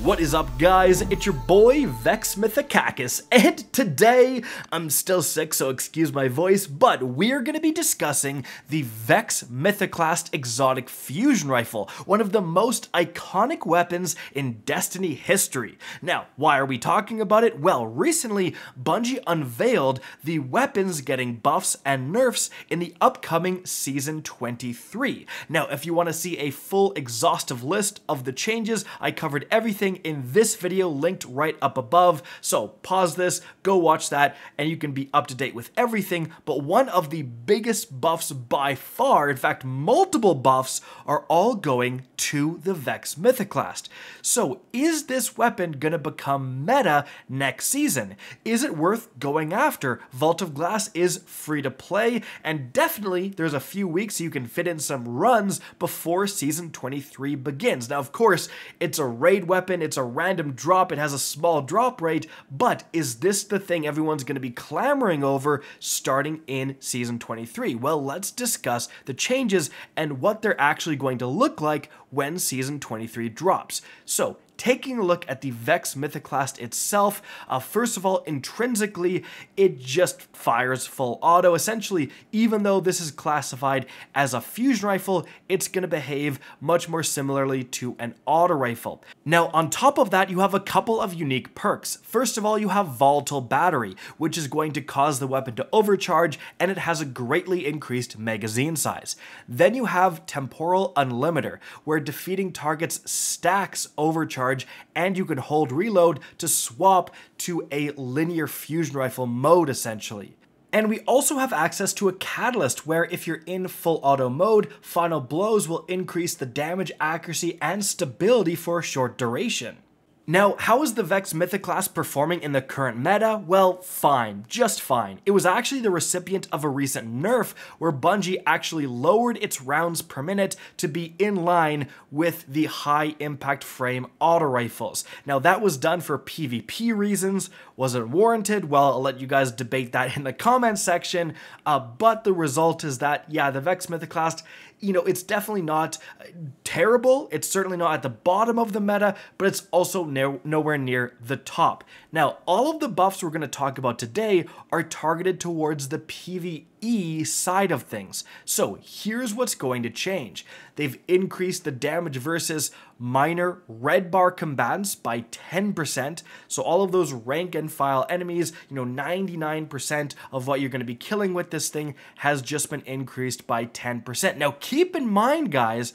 What is up, guys? It's your boy Vex Mythoclast, and today I'm still sick, so excuse my voice, but we're gonna be discussing the Vex Mythoclast Exotic Fusion Rifle, one of the most iconic weapons in Destiny history. Now, why are we talking about it? Well, recently Bungie unveiled the weapons getting buffs and nerfs in the upcoming Season 23. Now, if you want to see a full exhaustive list of the changes, I covered everything in this video linked right up above, so pause this, go watch that, and you can be up to date with everything. But one of the biggest buffs by far, in fact multiple buffs, are all going to the Vex Mythoclast. So is this weapon gonna become meta next season? Is it worth going after? Vault of Glass is free to play, and definitely there's a few weeks so you can fit in some runs before Season 23 begins. Now, of course, it's a raid weapon, it's a random drop, it has a small drop rate, but is this the thing everyone's going to be clamoring over starting in Season 23? Well, let's discuss the changes and what they're actually going to look like when Season 23 drops. So, taking a look at the Vex Mythoclast itself, first of all, intrinsically, it just fires full auto. Essentially, even though this is classified as a fusion rifle, it's going to behave much more similarly to an auto rifle. Now, on top of that, you have a couple of unique perks. First of all, you have Volatile Battery, which is going to cause the weapon to overcharge, and it has a greatly increased magazine size. Then you have Temporal Unlimiter, where defeating targets stacks overcharge, and you can hold reload to swap to a linear fusion rifle mode, essentially. And we also have access to a catalyst where if you're in full auto mode, final blows will increase the damage, accuracy, and stability for a short duration. Now, how is the Vex Mythoclast performing in the current meta? Well, fine, just fine. It was actually the recipient of a recent nerf where Bungie actually lowered its rounds per minute to be in line with the high impact frame auto rifles. Now, that was done for PvP reasons. Was it warranted? Well, I'll let you guys debate that in the comment section, but the result is that, yeah, the Vex Mythoclast, you know, it's definitely not terrible. It's certainly not at the bottom of the meta, but it's also nowhere near the top. Now, all of the buffs we're going to talk about today are targeted towards the PvE side of things. So here's what's going to change. They've increased the damage versus minor red bar combatants by 10%. So all of those rank and file enemies, you know, 99% of what you're going to be killing with this thing has just been increased by 10%. Now keep in mind, guys,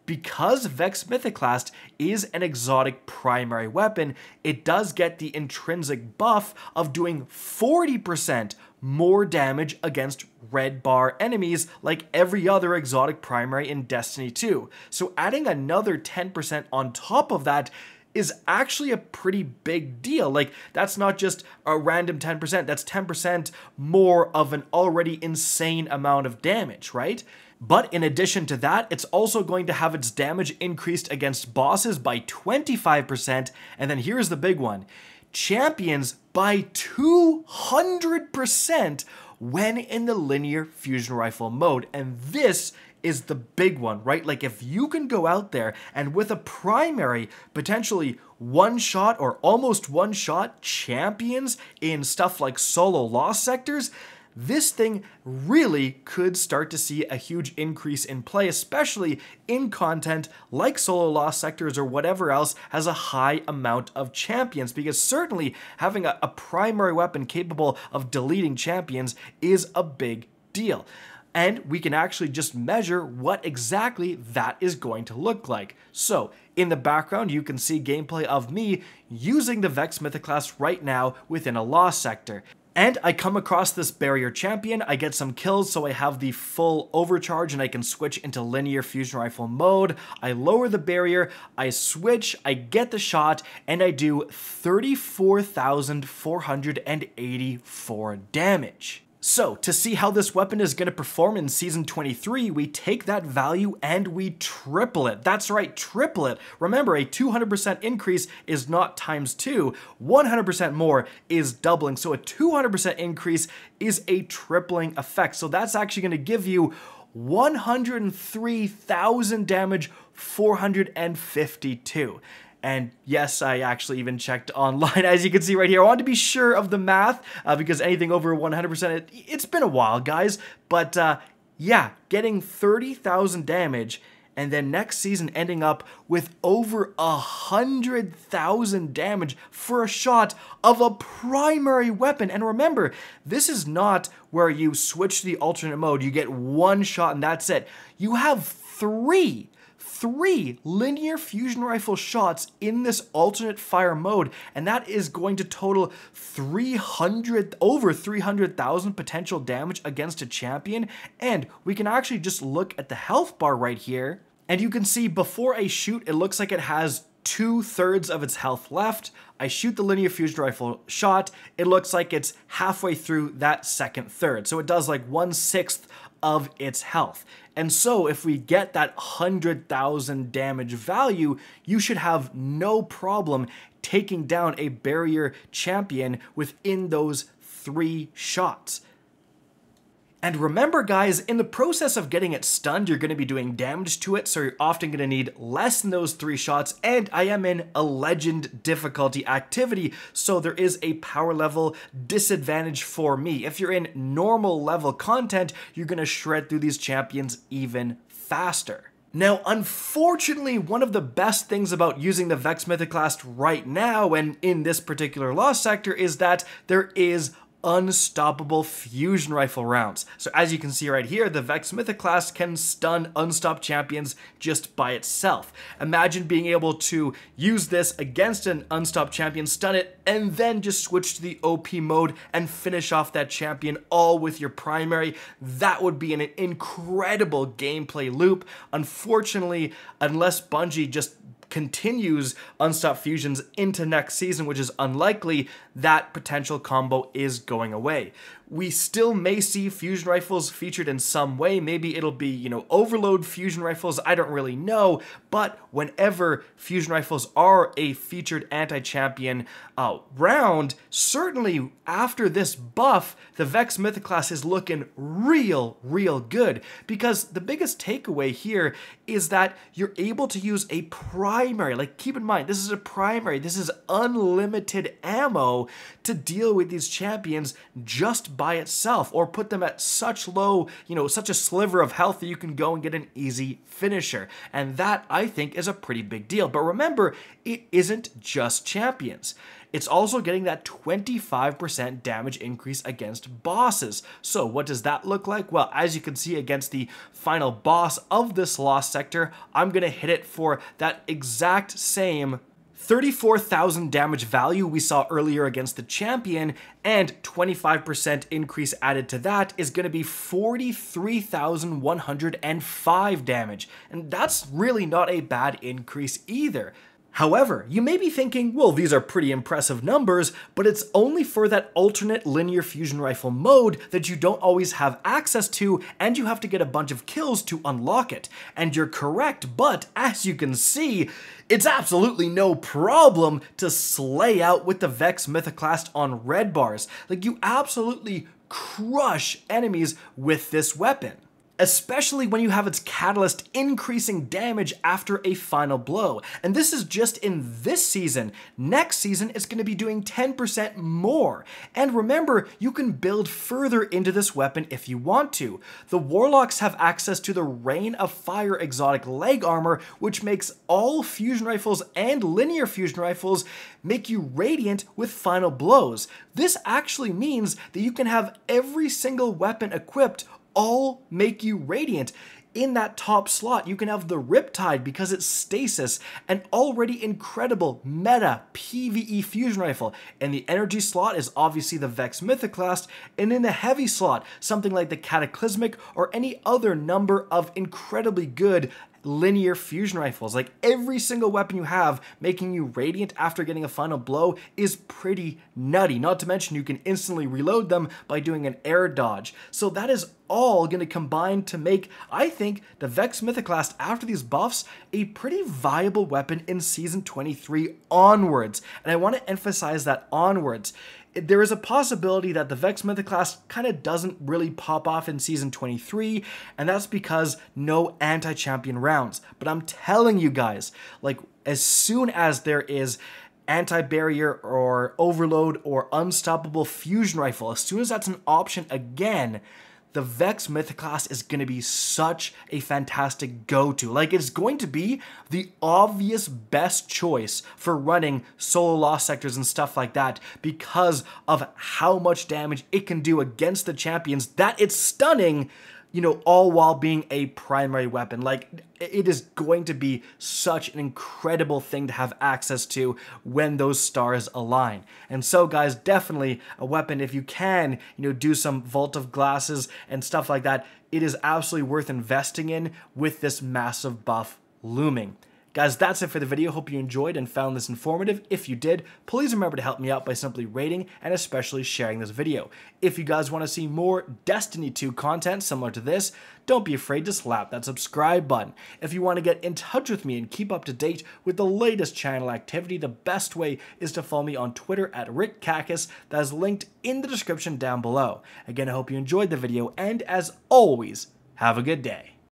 because Vex Mythoclast is an exotic primary weapon, it does get the intrinsic buff of doing 40% more damage against red bar enemies like every other exotic primary in Destiny 2. So adding another 10% on top of that is actually a pretty big deal. Like, that's not just a random 10%, that's 10% more of an already insane amount of damage, right? But in addition to that, it's also going to have its damage increased against bosses by 25%, and then here's the big one, champions by 200% when in the linear fusion rifle mode. And this is the big one, right? Like, if you can go out there and with a primary potentially one-shot or almost one-shot champions in stuff like solo lost sectors, this thing really could start to see a huge increase in play, especially in content like solo lost sectors or whatever else has a high amount of champions, because certainly having a primary weapon capable of deleting champions is a big deal. And we can actually just measure what exactly that is going to look like. So in the background, you can see gameplay of me using the Vex Mythoclast right now within a lost sector. And I come across this barrier champion, I get some kills, so I have the full overcharge and I can switch into linear fusion rifle mode. I lower the barrier, I switch, I get the shot, and I do 34,484 damage. So, to see how this weapon is going to perform in Season 23, we take that value and we triple it. That's right, triple it. Remember, a 200% increase is not times 2. 100% more is doubling. So a 200% increase is a tripling effect. So that's actually going to give you 103,000 damage, 452. And yes, I actually even checked online, as you can see right here. I wanted to be sure of the math, because anything over 100%, it's been a while, guys. But yeah, getting 30,000 damage, and then next season ending up with over 100,000 damage for a shot of a primary weapon. And remember, this is not where you switch to the alternate mode, you get one shot and that's it. You have three linear fusion rifle shots in this alternate fire mode, and that is going to total over 300,000 potential damage against a champion. And we can actually just look at the health bar right here, and you can see before I shoot, it looks like it has 2/3 of its health left. I shoot the linear fusion rifle shot, it looks like it's halfway through that second third, so it does like 1/6 of its health. And so if we get that 100,000 damage value, you should have no problem taking down a barrier champion within those 3 shots. And remember, guys, in the process of getting it stunned, you're going to be doing damage to it, so you're often going to need less than those 3 shots, and I am in a legend difficulty activity, so there is a power level disadvantage for me. If you're in normal level content, you're going to shred through these champions even faster. Now, unfortunately, one of the best things about using the Vex Mythoclast right now, and in this particular lost sector, is that there is unstoppable fusion rifle rounds. So as you can see right here, the Vex Mythoclast can stun unstopped champions just by itself. Imagine being able to use this against an unstopped champion, stun it, and then just switch to the OP mode and finish off that champion all with your primary. That would be an incredible gameplay loop. Unfortunately, unless Bungie just continues unstopped fusions into next season, which is unlikely, that potential combo is going away. We still may see fusion rifles featured in some way. Maybe it'll be, overload fusion rifles. I don't really know. But whenever fusion rifles are a featured anti-champion round, certainly after this buff, the Vex Mythoclast is looking real good. Because the biggest takeaway here is that you're able to use a primary. Like, keep in mind, this is a primary. This is unlimited ammo to deal with these champions just by itself, or put them at such low, such a sliver of health that you can go and get an easy finisher. And that, I think, is a pretty big deal. But remember, it isn't just champions. It's also getting that 25% damage increase against bosses. So what does that look like? Well, as you can see against the final boss of this lost sector, I'm going to hit it for that exact same 34,000 damage value we saw earlier against the champion, and 25% increase added to that is going to be 43,105 damage. And that's really not a bad increase either. However, you may be thinking, well, these are pretty impressive numbers, but it's only for that alternate linear fusion rifle mode that you don't always have access to, and you have to get a bunch of kills to unlock it. And you're correct, but as you can see, it's absolutely no problem to slay out with the Vex Mythoclast on red bars. Like, you absolutely crush enemies with this weapon, especially when you have its catalyst increasing damage after a final blow. And this is just in this season. Next season, it's going to be doing 10% more. And remember, you can build further into this weapon if you want to. The Warlocks have access to the Rain of Fire exotic leg armor, which makes all fusion rifles and linear fusion rifles make you radiant with final blows. This actually means that you can have every single weapon equipped all make you radiant. In that top slot, you can have the Riptide because it's stasis, an already incredible meta PvE fusion rifle. And the energy slot is obviously the Vex Mythoclast, and in the heavy slot, something like the Cataclysmic or any other number of incredibly good linear fusion rifles. Like, every single weapon you have making you radiant after getting a final blow is pretty nutty. Not to mention you can instantly reload them by doing an air dodge. So that is all going to combine to make, I think, the Vex Mythoclast after these buffs a pretty viable weapon in Season 23 onwards. And I want to emphasize that onwards. There is a possibility that the Vex Mythoclast kind of doesn't really pop off in Season 23, and that's because no anti-champion rounds. But I'm telling you guys, like, as soon as there is anti-barrier or overload or unstoppable fusion rifle, as soon as that's an option again, the Vex Mythoclast is going to be such a fantastic go-to. Like, it's going to be the obvious best choice for running solo lost sectors and stuff like that because of how much damage it can do against the champions that it's stunning, you know, all while being a primary weapon. Like, it is going to be such an incredible thing to have access to when those stars align. And so, guys, definitely a weapon, if you can, you know, do some Vault of Glasses and stuff like that, it is absolutely worth investing in with this massive buff looming. Guys, that's it for the video. Hope you enjoyed and found this informative. If you did, please remember to help me out by simply rating and especially sharing this video. If you guys want to see more Destiny 2 content similar to this, don't be afraid to slap that subscribe button. If you want to get in touch with me and keep up to date with the latest channel activity, the best way is to follow me on Twitter at RickCacus. That is linked in the description down below. Again, I hope you enjoyed the video, and as always, have a good day.